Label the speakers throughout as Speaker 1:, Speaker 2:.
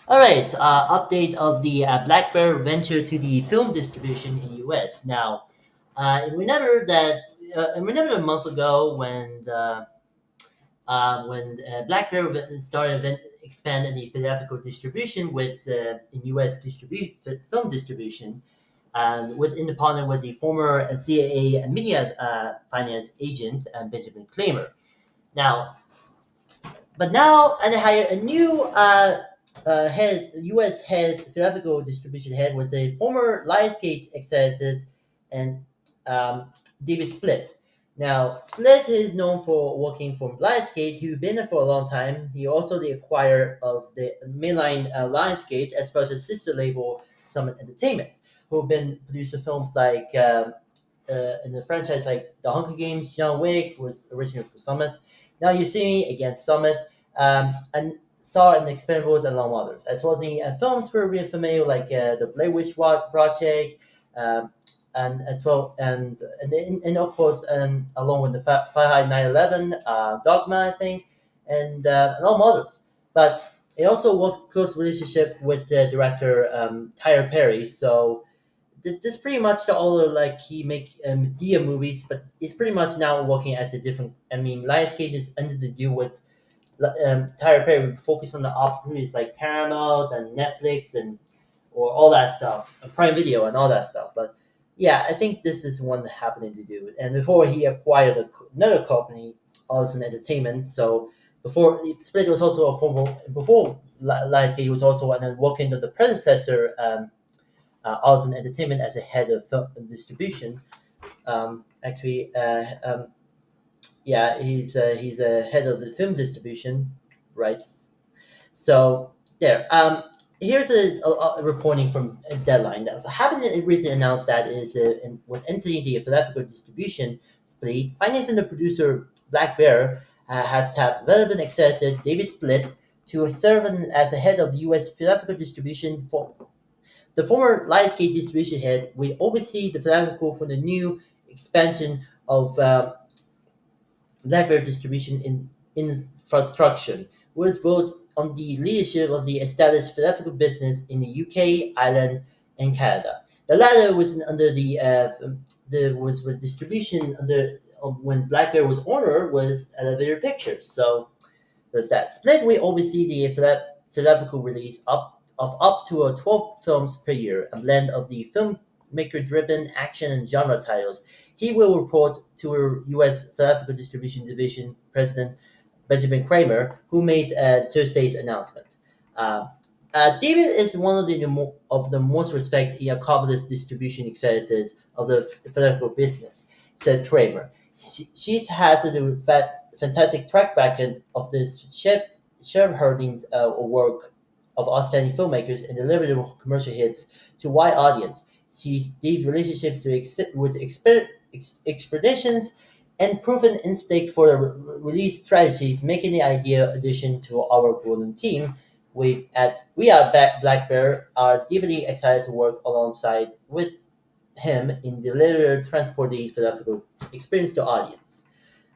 Speaker 1: All right, update of the Black Bear venture to the film distribution in U.S. Now, remember a month ago when Black Bear started expanding the theatrical distribution with in U.S. film distribution, and in the partner with the former CIA and media finance agent Benjamin Clamer. Now, but now, and they hired a new head, U.S. head, theatrical distribution head, was a former Lionsgate executive and um, David Split. Now, Split is known for working for Lionsgate. He's been there for a long time. He also the acquirer of the mainline Lionsgate as well as his sister label Summit Entertainment, who have been producing films like in the franchise like The Hunger Games, John Wick was originally for Summit. Now You See Me against Summit, and saw and Expendables and long others, as well as the films we're really familiar like the Blair Witch Project, um, and as well and of course along with the Fahrenheit 9/11, Dogma, I think, and all others. But it also worked close relationship with director Tyler Perry, so this pretty much the all like he make Medea movies, but he's pretty much now working at the different. I mean, Lionsgate is under the deal with Tyler Perry would focus on the opportunities like Paramount and Netflix and or all that stuff, Prime Video and all that stuff. But yeah, I think this is one happening to do. And before he acquired another company, Allison Entertainment. So before Split was also a former before Lionsgate was also working on the predecessor Allison Entertainment as a head of film distribution. Actually, yeah, he's a head of the film distribution rights. So there. Here's a reporting from Deadline that happened recently announced that was entering the theatrical distribution split. Financing the producer Black Bear has tapped relevant executive David Split to serve as a head of the U.S. theatrical distribution for the former Lionsgate distribution head. Will oversee the theatrical for the new expansion of Blackberry distribution infrastructure was built on the leadership of the established theatrical business in the UK, Ireland, and Canada. The latter was under the was with distribution under when Blackberry was owner was Elevator Pictures. So there's that. Split will oversee the theatrical release of up to 12 films per year, a blend of the filmmaker-driven action and genre titles. He will report to a U.S. Theatrical Distribution Division President Benjamin Kramer, who made Thursday's announcement. Uh, David is one of the most respected accomplished distribution executives of the theatrical business, says Kramer. She has a fantastic track record of this shepherding work of outstanding filmmakers and delivering commercial hits to wide audience. She's deep relationships with expeditions and proven instinct for release strategies, making the ideal addition to our growing team. We are Black Bear are deeply excited to work alongside with him in delivering transporting philosophical experience to audience.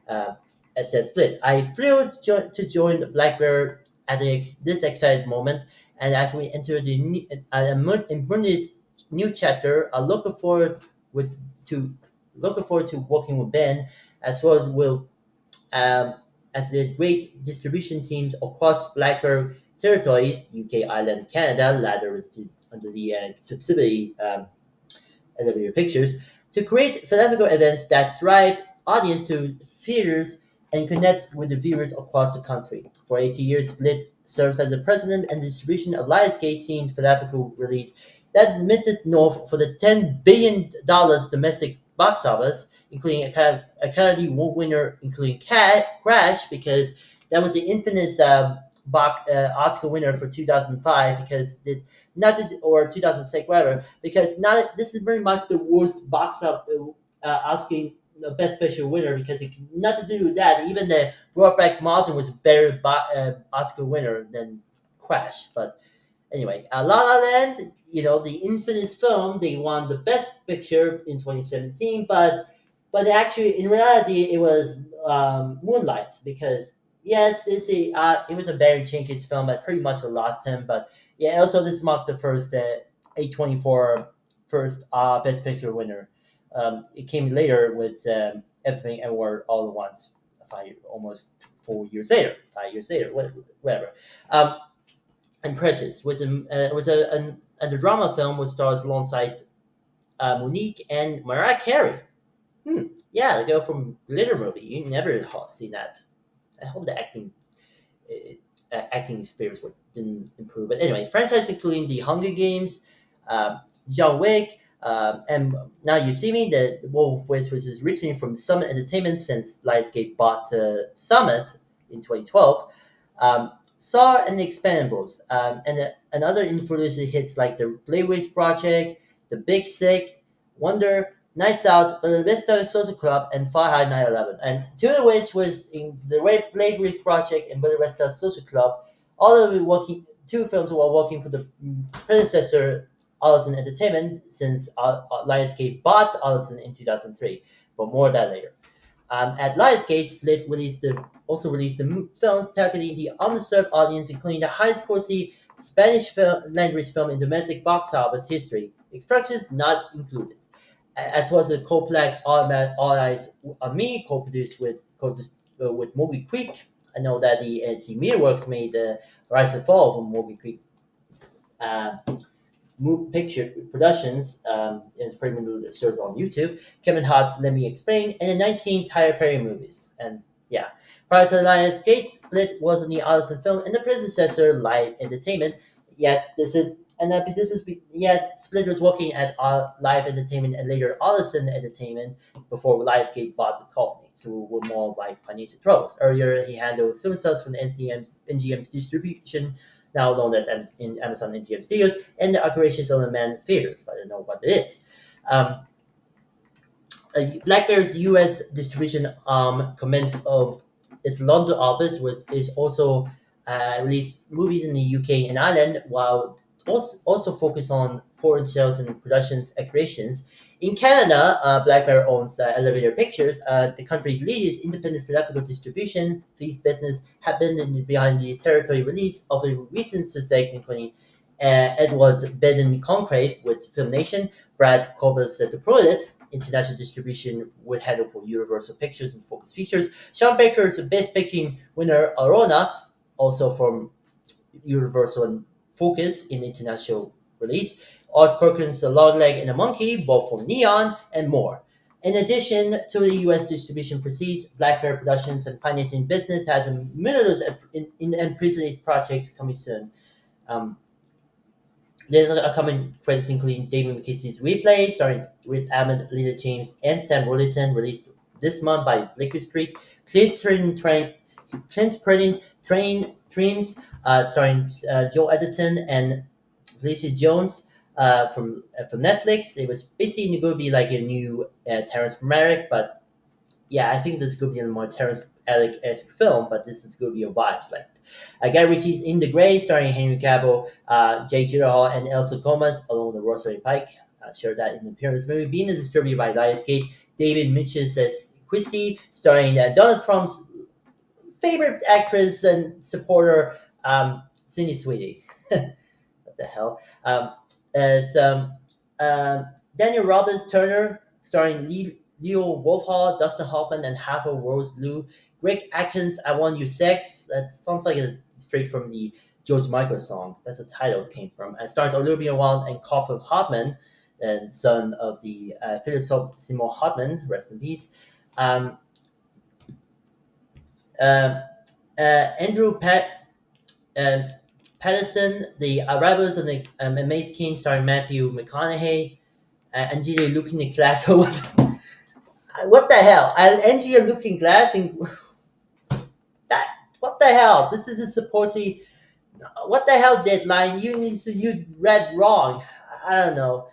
Speaker 1: Uh, as said Split, I thrilled to join Black Bear at this exciting moment, and as we enter the Mundi's new chapter, I with to looking forward to working with Ben as well um, as the great distribution teams across Black Bear territories, UK, Ireland, Canada, latter is under the subsidiary Elevator Pictures, to create theatrical events that drive audience to theaters and connect with the viewers across the country. For 80 years, Split serves as the president and distribution of Lionsgate scene theatrical release that minted north for the $10 billion domestic box office, including Academy Award winner, including Crash, because that was the infamous Oscar winner for 2005, because this not to, or 2006 whatever, because not this is very much the worst box up asking the best picture winner, because not to do with that, even the Brokeback Mountain was a better Oscar winner than Crash. But anyway, La La Land, the infamous film, they won the best picture in 2017, but actually in reality it was Moonlight, because Yes, it was a Barry Jenkins film that pretty much lost him, but yeah, also this marked the first A24 first Best Picture winner. It came later with Everything Everywhere All at Once, almost 4 years later, 5 years later, whatever. Um, and Precious was a drama film which stars alongside Monique and Mariah Carey. Yeah, the girl from Glitter movie. You never seen that. I hope the acting experience didn't improve. But anyway, franchise including The Hunger Games, John Wick, and Now You See Me, the Wolf of Wall Street is reaching from Summit Entertainment since Lionsgate bought Summit in 2012. Saw and Expendables, and other influential hits like the Blair Witch Project, The Big Sick, Wonder, Nights Out, Bella Vista Social Club, and Fahrenheit 9/11, and two of which was in the Red Blade Reef Project and Bella Vista Social Club. All of it working, two films were working for the predecessor Allison Entertainment since Lionsgate bought Allison in 2003. But more of that later. At Lionsgate, Split also released the films targeting the underserved audience, including the highest quality Spanish language film in domestic box office history. Extractions not included, as well as the Coplex All Eyes on Me, with Movie Creek. I know that the NC Mirrorworks made the Rise and Fall from Movie Creek uh, picture productions. It's pretty serves on YouTube. Kevin Hart's Let Me Explain, and the 19 Tyler Perry movies. And yeah, prior to Lionsgate, Split was in the Allison film and the predecessor, Light Entertainment. Yes, this is. And this is yeah. Split was working at Live Entertainment and later Allison Entertainment before Lionsgate bought the company, who were more like financial pros. Earlier, he handled film sales from NGM's distribution, now known as Amazon MGM Studios, and the operations of the Man Theaters, but I don't know what it is. Um, Blackbear's U.S. distribution comments of its London office is also released movies in the UK and Ireland, while also focus on foreign sales and productions and creations. In Canada, Black Bear owns Elevator Pictures, the country's leading independent theatrical distribution. These businesses have been behind the territory release of a recent success, including Edward Bedden Conclave with Film Nation, Brad Corbus deployed international distribution with handle for Universal Pictures and Focus Features. Sean Baker's Best Picture winner, Arona, also from Universal and Focus in international release. Oz Perkins' The Long Leg and the Monkey, both from Neon, and more. In addition to the U.S. distribution proceeds, Black Bear Productions and Financing Business has a millions in unprecedented projects coming soon. Um, there's a common credits including David McKessie's Replay, starring Riz Ahmed, Lila James, and Sam Worthington, released this month by Blakely Street. Clint Train Dreams, starring Joe Edgerton and Felicia Jones from Netflix. It was basically going to be like a new Terrence Malick, but yeah, I think this could be a more Terrence Malick-esque film, but this is going to be a vibes like. Guy Ritchie's In the Grey, starring Henry Cavill, Jake Gyllenhaal, and Elsa Gomez, along with Rosemary Pike. Shared that in the appearance movie, being distributed by Lionsgate. David Mitchell as Christie, starring Donald Trump's favorite actress and supporter, Cindy Sweetie. What the hell? As Daniel Roberts Turner, starring Leo Wolfhall, Dustin Hoffman, and Half-Of Rose Liu. Greg Atkins, I Want You Sex. That sounds like a straight from the George Michael song. That's the title it came from. It stars Olivia Wilde and Copeland Hartman, and son of the Philip Seymour Hartman, rest in peace. Um, uh, Andrew uh, Patterson, The Arrivals of the Maze King, starring Matthew McConaughey, Angela Looking Glass. What the hell? Angela Looking Glass and that. What the hell? This is a supposedly. What the hell, Deadline? You read wrong. I don't know.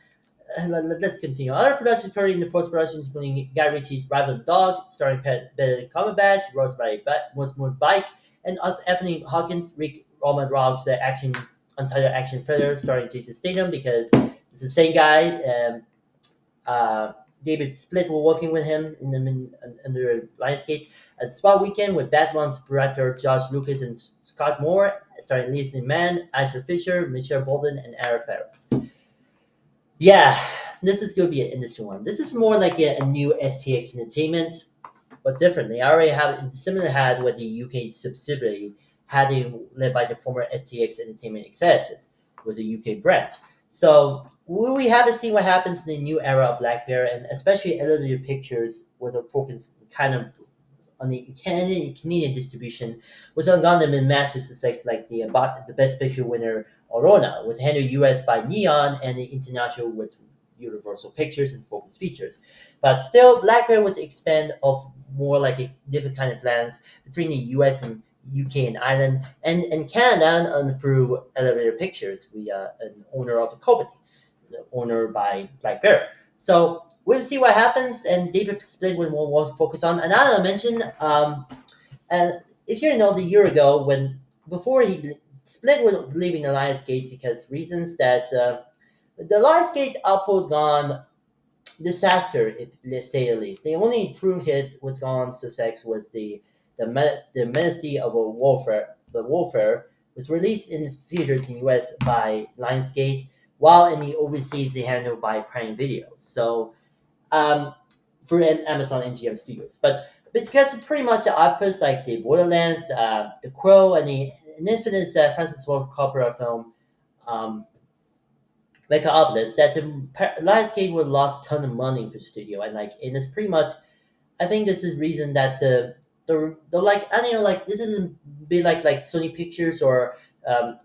Speaker 1: Let's continue. Other productions currently in the post-production, including Guy Ritchie's Rival Dog, starring Benedict Cumberbatch, Rosemary Bike, and Anthony Hawkins, Rick Roman Rob's the untitled action thriller starring Jason Statham, because it's the same guy. David Split were working with him under Lionsgate. At Spot Weekend with Batman's director Josh Lucas and Scott Moore, starring Leslie Mann, Asher Fisher, Michelle Bolden, and Ara Ferris. Yeah, this is going to be an industry one. This is more like a new STX Entertainment, but different. They already have similar had what the UK subsidiary had led by the former STX Entertainment executive was a UK brand. So we have to see what happens in the new era of Black Bear, and especially Elevator Pictures with a focus kind of on the Canadian distribution, was on Gundam in massive success like the Best Picture winner Aurora was handled US by Neon and the international with Universal Pictures and Focus Features. But still, Black Bear was expand of more like a different kind of plans between the US and UK and Ireland and Canada and through Elevator Pictures, we are an owner of a company, the owner by Black Bear. So we'll see what happens, and David Split will focus on. And I mentioned, and if you know, the year ago when before he Split was leaving the Lionsgate because reasons that the Lionsgate output gone disaster, if let's say at least. The only true hit was gone success was the Ministry of Warfare. The Warfare was released in theaters in US by Lionsgate, while in the overseas they handled by Prime Video. So um, for Amazon and GM Studios. But because pretty much the outputs like the Borderlands, the Crow, and the an Infinite Francis Ford Coppola film, um, like an obelisk, that the Lionsgate would lost ton of money for the studio, and it's pretty much I think this is reason that the like I don't know like this isn't be like Sony Pictures or um,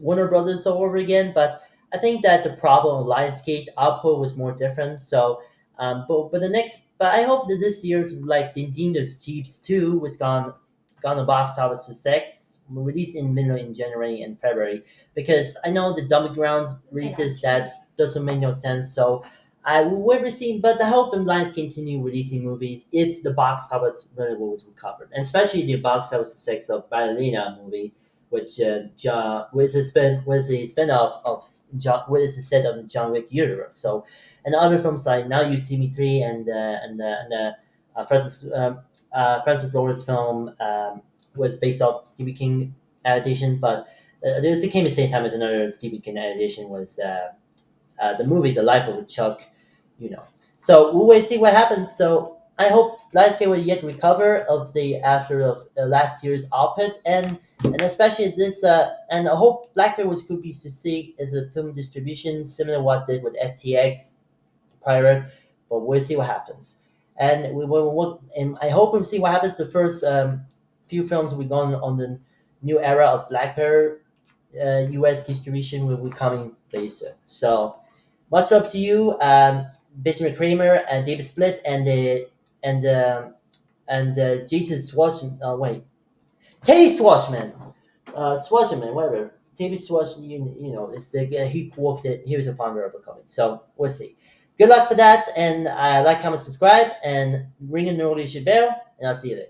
Speaker 1: Warner Brothers all over again, but I think that the problem of Lionsgate output was more different. So, but I hope that this year's like the Dean of Thieves 2 was gone to box office success, released in middle in January and February, because I know the Dummy Ground releases that doesn't make no sense. So I will wait to see, but I hope the Lions continue releasing movies if the box office really was recovered, and especially the box office success of Ballerina movie, which was a spin off of John, what is the set of the John Wick universe. So, and other films like Now You See Me 3 Francis Lawrence film was based off Stephen King adaptation, but this came at the same time as another Stephen King adaptation was the movie The Life of Chuck, you know. So we'll wait see what happens. So I hope Lionsgate will yet recover of the after of last year's output, and especially this and I hope Blackbird was could be to see as a film distribution similar to what did with STX Pirate, but we'll see what happens. And we will look, and I hope we'll see what happens. The first few films we gone on the new era of Blackbird U.S. distribution will be coming very soon. So much up to you, Benjamin Kramer and David Split and Jason Swatch. Wait, Teddy Swatchman, Swatchman, whatever. Teddy Swatch, you know, it's the he worked it. He was a founder of the company. So we'll see. Good luck for that, and like, comment, subscribe, and ring a notification bell, and I'll see you there.